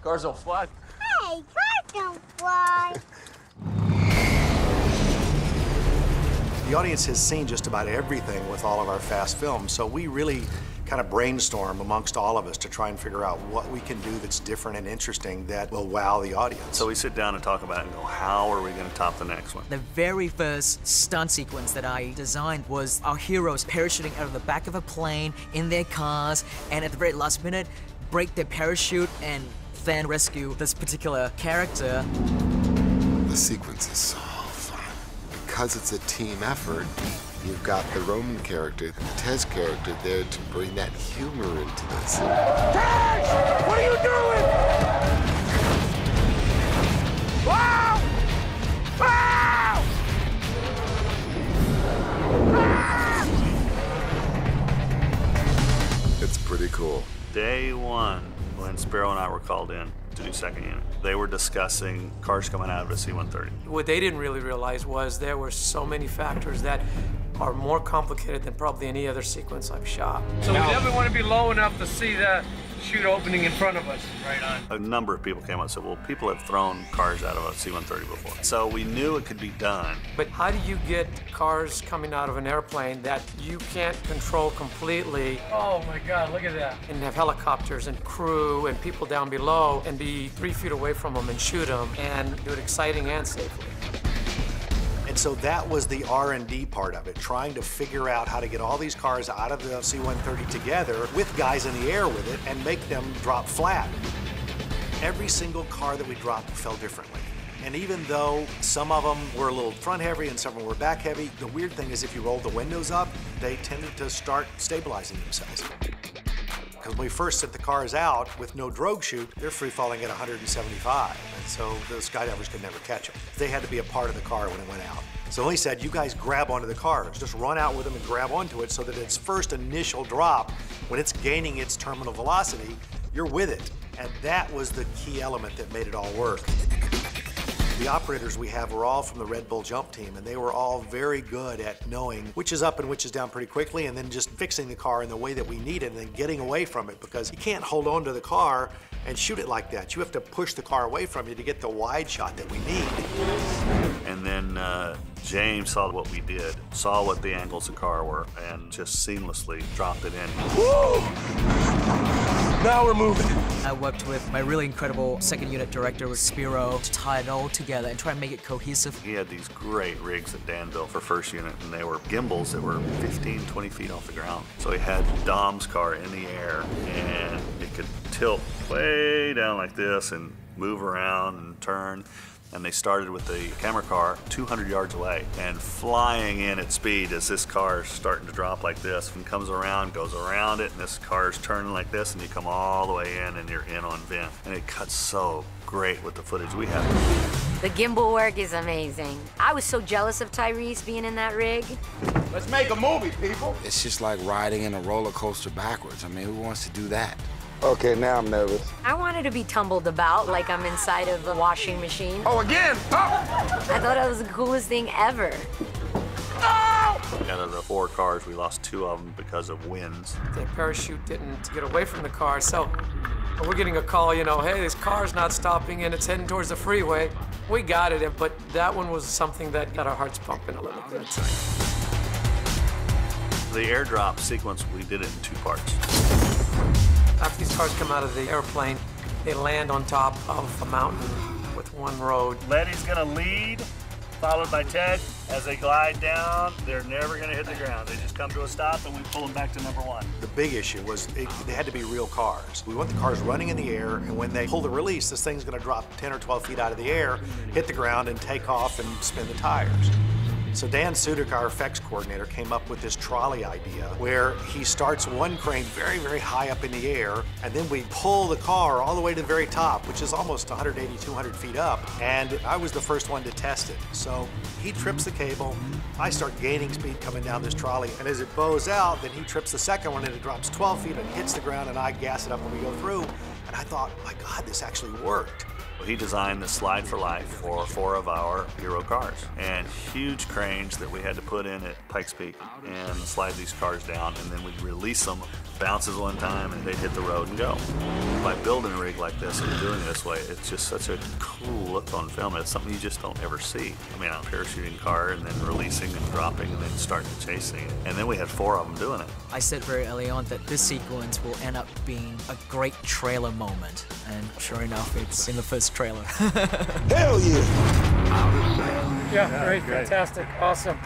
Cars don't fly. Hey, cars don't fly. The audience has seen just about everything with all of our fast films, so we really kind of brainstorm amongst all of us to try and figure out what we can do that's different and interesting that will wow the audience. So we sit down and talk about it and go, how are we going to top the next one? The very first stunt sequence that I designed was our heroes parachuting out of the back of a plane in their cars, and at the very last minute, break their parachute and then rescue this particular character. The sequence is so fun. Because it's a team effort, you've got the Roman character and the Tez character there to bring that humor into this. Tez! What are you doing? Wow! Wow! It's pretty cool. Day one, when Sparrow and I were called in to do second unit, they were discussing cars coming out of a C-130. What they didn't really realize was there were so many factors that are more complicated than probably any other sequence I've shot. So we definitely want to be low enough to see the chute opening in front of us. Right on. A number of people came up and said, well, people have thrown cars out of a C-130 before. So we knew it could be done. But how do you get cars coming out of an airplane that you can't control completely? Oh my God, look at that. And have helicopters and crew and people down below and be 3 feet away from them and shoot them and do it exciting and safely. And so that was the R&D part of it, trying to figure out how to get all these cars out of the C-130 together with guys in the air with it and make them drop flat. Every single car that we dropped fell differently. And even though some of them were a little front heavy and some of them were back heavy, the weird thing is if you rolled the windows up, they tended to start stabilizing themselves. Because when we first sent the cars out with no drogue chute, they're free falling at 175. And so the skydivers could never catch them. They had to be a part of the car when it went out. So he said, you guys grab onto the cars. Just run out with them and grab onto it so that its first initial drop, when it's gaining its terminal velocity, you're with it. And that was the key element that made it all work. The operators we have were all from the Red Bull jump team, and they were all very good at knowing which is up and which is down pretty quickly, and then just fixing the car in the way that we need it and then getting away from it, because you can't hold on to the car and shoot it like that. You have to push the car away from you to get the wide shot that we need. And then James saw what we did, saw what the angles of the car were, and just seamlessly dropped it in. Woo! Now we're moving. I worked with my really incredible second unit director, with Spiro, to tie it all together and try and make it cohesive. He had these great rigs that Dan built for first unit, and they were gimbals that were 15, 20 feet off the ground. So he had Dom's car in the air, and it could tilt way down like this and move around and turn. And they started with the camera car 200 yards away and flying in at speed as this car is starting to drop like this and comes around, goes around it, and this car is turning like this, and you come all the way in and you're in on vent. And it cuts so great with the footage we have. The gimbal work is amazing. I was so jealous of Tyrese being in that rig. Let's make a movie, people. It's just like riding in a roller coaster backwards. I mean, who wants to do that? Okay, now I'm nervous. I wanted to be tumbled about like I'm inside of a washing machine. Oh, again! Oh! I thought it was the coolest thing ever. Oh! Out of the 4 cars, we lost 2 of them because of winds. The parachute didn't get away from the car, so we're getting a call, you know, hey, this car's not stopping and it's heading towards the freeway. We got it, but that one was something that got our hearts pumping a little bit. The airdrop sequence, we did it in 2 parts. After these cars come out of the airplane, they land on top of a mountain with one road. Letty's gonna lead, followed by Ted. As they glide down, they're never gonna hit the ground. They just come to a stop and we pull them back to number 1. The big issue was they had to be real cars. We want the cars running in the air, and when they pull the release, this thing's gonna drop 10 or 12 feet out of the air, hit the ground, and take off and spin the tires. So Dan Sudik, our effects coordinator, came up with this trolley idea where he starts one crane very, very high up in the air, and then we pull the car all the way to the very top, which is almost 180, 200 feet up. And I was the first one to test it. So he trips the cable, I start gaining speed coming down this trolley, and as it bows out, then he trips the second one and it drops 12 feet and hits the ground, and I gas it up when we go through. And I thought, my God, this actually worked. He designed the slide for life for 4 of our hero cars, and huge cranes that we had to put in at Pikes Peak and slide these cars down, and then we'd release them, bounces one time, and they'd hit the road and go. By building a rig like this and doing it this way, it's just such a cool look on film. It's something you just don't ever see. I mean, a parachuting car and then releasing and dropping and then starting chasing. And then we had 4 of them doing it. I said very early on that this sequence will end up being a great trailer moment, and sure enough, it's in the first trailer. Hell yeah! Yeah, great, fantastic, awesome.